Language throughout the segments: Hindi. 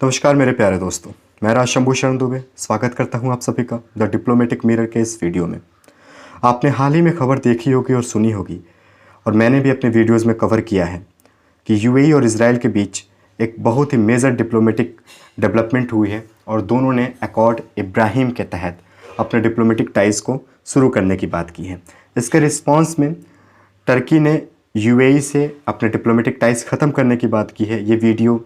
नमस्कार मेरे प्यारे दोस्तों, मैं राज शंभू शरण दुबे स्वागत करता हूं आप सभी का द डिप्लोमेटिक मिरर के इस वीडियो में। आपने हाल ही में खबर देखी होगी और सुनी होगी, और मैंने भी अपने वीडियोस में कवर किया है कि यूएई और इजराइल के बीच एक बहुत ही मेजर डिप्लोमेटिक डेवलपमेंट हुई है और दोनों ने अकॉर्ड इब्राहिम के तहत अपने डिप्लोमेटिक टाइज को शुरू करने की बात की है। इसके रिस्पॉन्स में टर्की ने यूएई से अपने डिप्लोमेटिक टाइज ख़त्म करने की बात की है। ये वीडियो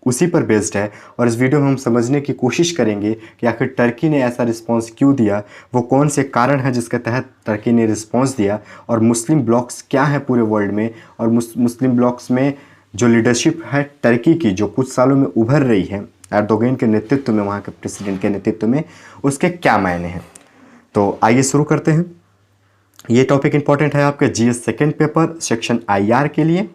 उसी पर बेस्ड है और इस वीडियो में हम समझने की कोशिश करेंगे कि आखिर टर्की ने ऐसा रिस्पांस क्यों दिया, वो कौन से कारण हैं जिसके तहत टर्की ने रिस्पांस दिया, और मुस्लिम ब्लॉक्स क्या हैं पूरे वर्ल्ड में, और मुस्लिम ब्लॉक्स में जो लीडरशिप है टर्की की जो कुछ सालों में उभर रही है एर्दोगन के नेतृत्व में, वहाँ के प्रेसिडेंट के नेतृत्व में, उसके क्या मायने हैं। तो आइए शुरू करते हैं। ये टॉपिक इंपॉर्टेंट है आपके GS second paper section IR के लिए,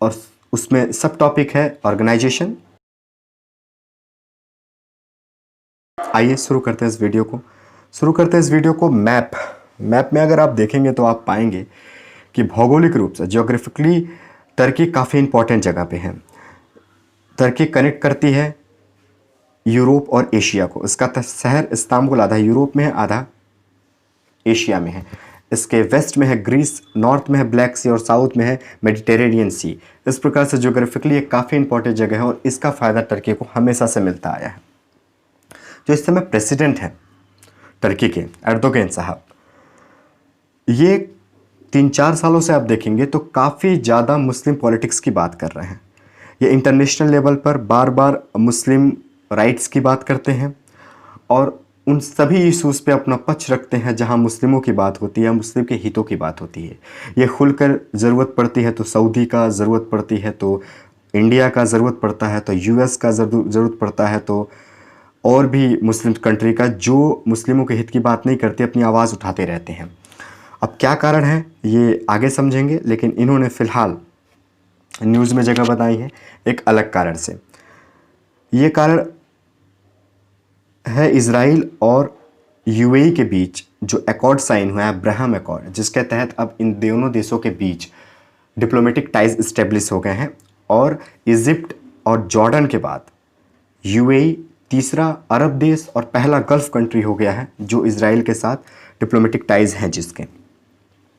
और उसमें सब टॉपिक है ऑर्गेनाइजेशन। आइए शुरू करते हैं इस वीडियो को। मैप में अगर आप देखेंगे तो आप पाएंगे कि भौगोलिक रूप से ज्योग्राफिकली टर्की काफ़ी इंपॉर्टेंट जगह पे है। टर्की कनेक्ट करती है यूरोप और एशिया को। इसका शहर इस्तांबुल आधा यूरोप में है, आधा एशिया में है। इसके वेस्ट में है ग्रीस, नॉर्थ में है ब्लैक सी और साउथ में है मेडिटेरेनियन सी। इस प्रकार से ज्योग्राफिकली एक काफ़ी इंपॉर्टेंट जगह है और इसका फ़ायदा टर्की को हमेशा से मिलता आया है। जो इस समय प्रेसिडेंट हैं टर्की के, एर्दोगन साहब, ये 3-4 सालों से आप देखेंगे तो काफ़ी ज़्यादा मुस्लिम पॉलिटिक्स की बात कर रहे हैं। ये इंटरनेशनल लेवल पर बार बार मुस्लिम राइट्स की बात करते हैं और उन सभी इशूज़ पे अपना पक्ष रखते हैं जहां मुस्लिमों की बात होती है, मुस्लिम के हितों की बात होती है। ये खुलकर ज़रूरत पड़ती है तो सऊदी का, ज़रूरत पड़ती है तो इंडिया का, ज़रूरत पड़ता है तो यूएस का, ज़रूरत पड़ता है तो और भी मुस्लिम कंट्री का, जो मुस्लिमों के हित की बात नहीं करते, अपनी आवाज़ उठाते रहते हैं। अब क्या कारण है ये आगे समझेंगे, लेकिन इन्होंने फ़िलहाल न्यूज़ में जगह बताई है एक अलग कारण से। ये कारण है इजराइल और यूएई के बीच जो अकॉर्ड साइन हुआ है, अब्राहम अकॉर्ड, जिसके तहत अब इन दोनों देशों के बीच डिप्लोमेटिक टाइज इस्टेब्लिश हो गए हैं। और इजिप्ट और जॉर्डन के बाद यूएई तीसरा अरब देश और पहला गल्फ कंट्री हो गया है जो इजराइल के साथ डिप्लोमेटिक टाइज हैं जिसके।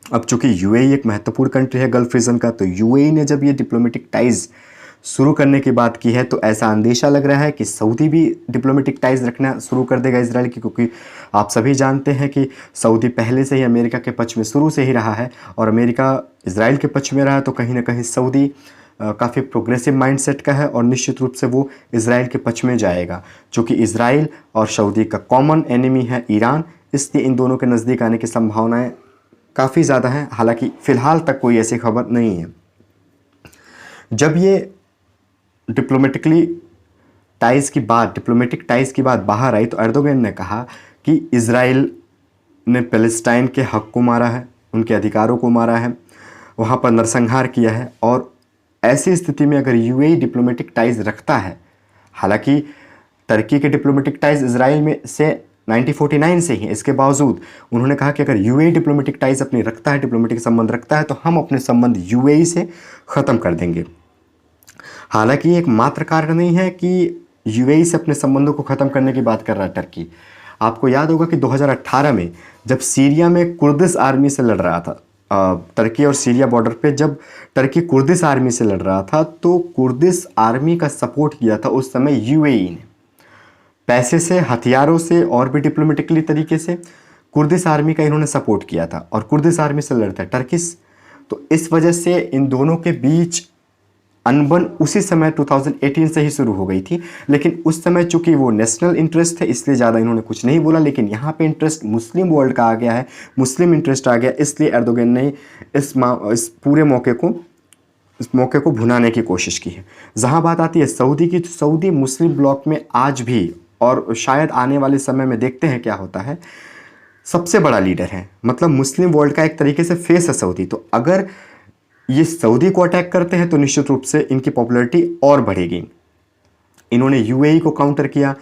अब चूंकि यूएई एक महत्वपूर्ण कंट्री है गल्फ रीजन का, तो यूएई ने जब ये डिप्लोमेटिक टाइज शुरू करने की बात की है तो ऐसा अंदेशा लग रहा है कि सऊदी भी डिप्लोमेटिक टाइज रखना शुरू कर देगा इजराइल की, क्योंकि आप सभी जानते हैं कि सऊदी पहले से ही अमेरिका के पक्ष में शुरू से ही रहा है और अमेरिका इजराइल के पक्ष में रहा है। तो कहीं ना कहीं सऊदी काफ़ी प्रोग्रेसिव माइंडसेट का है और निश्चित रूप से वो इजराइल के पक्ष में जाएगा। चूँकि इजराइल और सऊदी का कॉमन एनिमी है ईरान, इसलिए इन दोनों के नज़दीक आने की संभावनाएँ काफ़ी ज़्यादा हैं। हालांकि फ़िलहाल तक कोई ऐसी खबर नहीं है। जब ये डिप्लोमेटिक टाइज की बात बाहर आई तो एर्दोगन ने कहा कि इजराइल ने पैलेस्टाइन के हक को मारा है, उनके अधिकारों को मारा है, वहाँ पर नरसंहार किया है। और ऐसी स्थिति में अगर यूएई डिप्लोमेटिक टाइज रखता है, हालांकि टर्की के डिप्लोमेटिक टाइज इजराइल में से 1949 से ही, इसके बावजूद उन्होंने कहा कि अगर यूएई डिप्लोमेटिक टाइज अपनी रखता है, डिप्लोमेटिक संबंध रखता है, तो हम अपने संबंध यूएई से ख़त्म कर देंगे। हालांकि एक मात्र कारण नहीं है कि यूएई से अपने संबंधों को ख़त्म करने की बात कर रहा है टर्की। आपको याद होगा कि 2018 में जब सीरिया में कुर्दिश आर्मी से लड़ रहा था, टर्की और सीरिया बॉर्डर पे जब टर्की कुर्दिश आर्मी से लड़ रहा था, तो कुर्दिश आर्मी का सपोर्ट किया था उस समय यूएई ने, पैसे से, हथियारों से और भी डिप्लोमेटिकली तरीके से कुर्दिश आर्मी का इन्होंने सपोर्ट किया था और कुर्दिश आर्मी से लड़ता है टर्किश। तो इस वजह से इन दोनों के बीच अनबन उसी समय 2018 से ही शुरू हो गई थी। लेकिन उस समय चूंकि वो नेशनल इंटरेस्ट थे इसलिए ज़्यादा इन्होंने कुछ नहीं बोला, लेकिन यहाँ पे इंटरेस्ट मुस्लिम वर्ल्ड का आ गया है, मुस्लिम इंटरेस्ट आ गया, इसलिए एर्दोगन ने इस पूरे मौके को भुनाने की कोशिश की है। जहाँ बात आती है सऊदी की, तो सऊदी मुस्लिम ब्लॉक में आज भी, और शायद आने वाले समय में देखते हैं क्या होता है, सबसे बड़ा लीडर है। मतलब मुस्लिम वर्ल्ड का एक तरीके से फेस है सऊदी। तो अगर ये सऊदी को अटैक करते हैं तो निश्चित रूप से इनकी पॉपुलैरिटी और बढ़ेगी। इन्होंने यूएई को काउंटर किया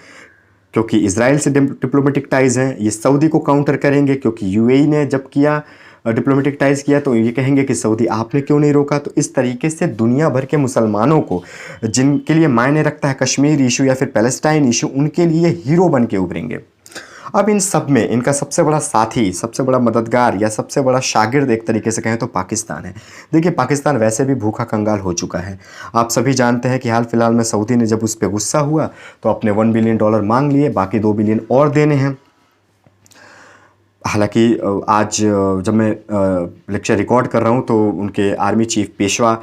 क्योंकि इजराइल से डिप्लोमेटिक टाइज हैं, ये सऊदी को काउंटर करेंगे क्योंकि यूएई ने जब किया डिप्लोमेटिक टाइज किया तो ये कहेंगे कि सऊदी आपने क्यों नहीं रोका। तो इस तरीके से दुनिया भर के मुसलमानों को जिनके लिए मायने रखता है कश्मीर इशू या फिर पैलेस्टाइन इशू, उनके लिए हीरो बन के उभरेंगे। अब इन सब में इनका सबसे बड़ा साथी, सबसे बड़ा मददगार या सबसे बड़ा शागिर्द एक तरीके से कहें तो पाकिस्तान है। देखिए पाकिस्तान वैसे भी भूखा कंगाल हो चुका है। आप सभी जानते हैं कि हाल फिलहाल में सऊदी ने जब उस पर गुस्सा हुआ तो अपने $1 बिलियन मांग लिए, बाकी $2 बिलियन और देने हैं। हालांकि आज जब मैं लेक्चर रिकॉर्ड कर रहा हूं तो उनके आर्मी चीफ पेशवा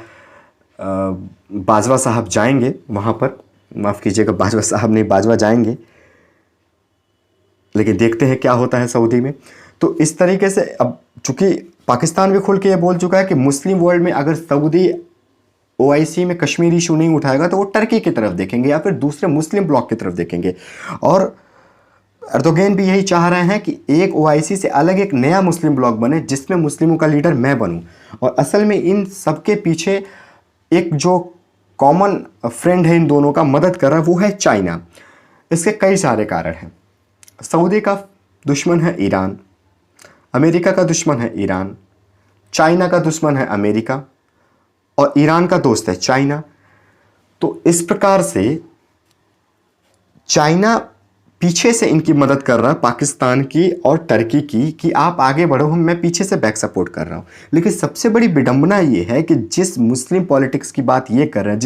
बाजवा साहब जाएंगे वहां पर, माफ़ कीजिएगा बाजवा साहब नहीं, बाजवा जाएंगे, लेकिन देखते हैं क्या होता है सऊदी में। तो इस तरीके से अब चूंकि पाकिस्तान भी खुल के ये बोल चुका है कि मुस्लिम वर्ल्ड में अगर सऊदी ओआईसी में कश्मीर इशू नहीं उठाएगा तो वो टर्की की तरफ देखेंगे या फिर दूसरे मुस्लिम ब्लॉक की तरफ देखेंगे। और एर्दोगन भी यही चाह रहे हैं कि एक ओआईसी से अलग एक नया मुस्लिम ब्लॉक बने जिसमें मुस्लिमों का लीडर मैं बनूं। और असल में इन सबके पीछे एक जो कॉमन फ्रेंड है इन दोनों का, मदद कर रहा है, वो है चाइना। इसके कई सारे कारण हैं। सऊदी का दुश्मन है ईरान, अमेरिका का दुश्मन है ईरान, चाइना का दुश्मन है अमेरिका और ईरान का दोस्त है चाइना। तो इस प्रकार से चाइना पीछे से इनकी मदद कर रहा है, पाकिस्तान की और टर्की की, कि आप आगे बढ़ो, मैं पीछे से बैक सपोर्ट कर रहा हूँ। लेकिन सबसे बड़ी विडंबना ये है कि जिस मुस्लिम पॉलिटिक्स की बात ये कर रहे हैं,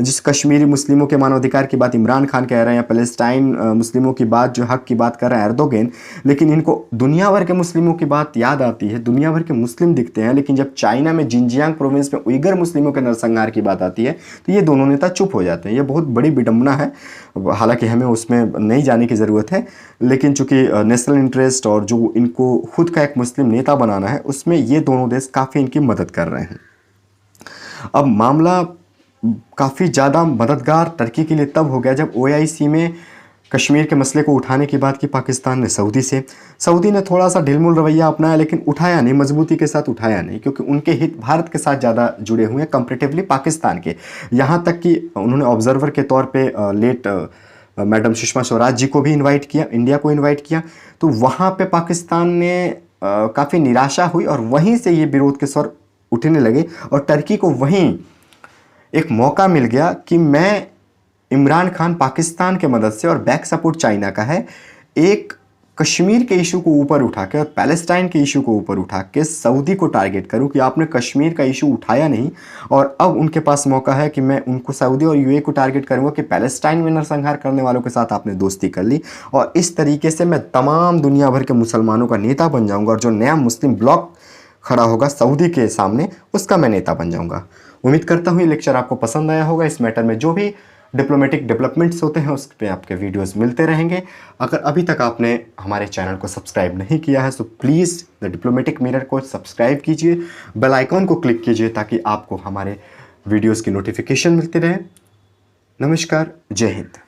जिस कश्मीरी मुस्लिमों के मानवाधिकार की बात इमरान खान कह रहे हैं या पैलेस्टाइन मुस्लिमों की बात, जो हक की बात कर रहे हैं एर्दोगन, लेकिन इनको दुनिया भर के मुस्लिमों की बात याद आती है, दुनिया भर के मुस्लिम दिखते हैं। लेकिन जब चाइना में जिनजियांग प्रोविंस में उइगर मुस्लिमों के नरसंहार की बात आती है तो ये दोनों नेता चुप हो जाते हैं। ये बहुत बड़ी विडंबना है। हालांकि हमें उसमें नहीं जाने की ज़रूरत है, लेकिन चूंकि नेशनल इंटरेस्ट और जो इनको खुद का एक मुस्लिम नेता बनाना है, उसमें ये दोनों देश काफ़ी इनकी मदद कर रहे हैं। अब मामला काफ़ी ज़्यादा मददगार टर्की के लिए तब हो गया जब ओआईसी में कश्मीर के मसले को उठाने की बात की पाकिस्तान ने सऊदी से। सऊदी ने थोड़ा सा ढिलमुल रवैया अपनाया, लेकिन उठाया नहीं, मजबूती के साथ उठाया नहीं, क्योंकि उनके हित भारत के साथ ज़्यादा जुड़े हुए हैं कंपेरेटिवली पाकिस्तान के। यहाँ तक कि उन्होंने ऑब्जर्वर के तौर पे लेट मैडम सुषमा स्वराज जी को भी इन्वाइट किया, इंडिया को इन्वाइट किया। तो वहाँ पे पाकिस्तान ने काफ़ी निराशा हुई और वहीं से ये विरोध के स्वर उठने लगे और टर्की को वहीं एक मौका मिल गया कि मैं, इमरान खान पाकिस्तान के मदद से और बैक सपोर्ट चाइना का है, एक कश्मीर के इशू को ऊपर उठा के और पैलेस्टाइन के इशू को ऊपर उठा के सऊदी को टारगेट करूं कि आपने कश्मीर का इशू उठाया नहीं, और अब उनके पास मौका है कि मैं उनको, सऊदी और यूएई को टारगेट करूंगा कि पैलेस्टाइन में नरसंहार करने वालों के साथ आपने दोस्ती कर ली और इस तरीके से मैं तमाम दुनिया भर के मुसलमानों का नेता बन जाऊँगा और जो नया मुस्लिम ब्लॉक खड़ा होगा सऊदी के सामने, उसका मैं नेता बन जाऊँगा। उम्मीद करता हूँ ये लेक्चर आपको पसंद आया होगा। इस मैटर में जो भी डिप्लोमेटिक डेवलपमेंट्स होते हैं उस पर आपके वीडियोस मिलते रहेंगे। अगर अभी तक आपने हमारे चैनल को सब्सक्राइब नहीं किया है तो प्लीज़ द डिप्लोमेटिक मिरर को सब्सक्राइब कीजिए, बेल आइकॉन को क्लिक कीजिए ताकि आपको हमारे वीडियोस की नोटिफिकेशन मिलती रहे। नमस्कार, जय हिंद।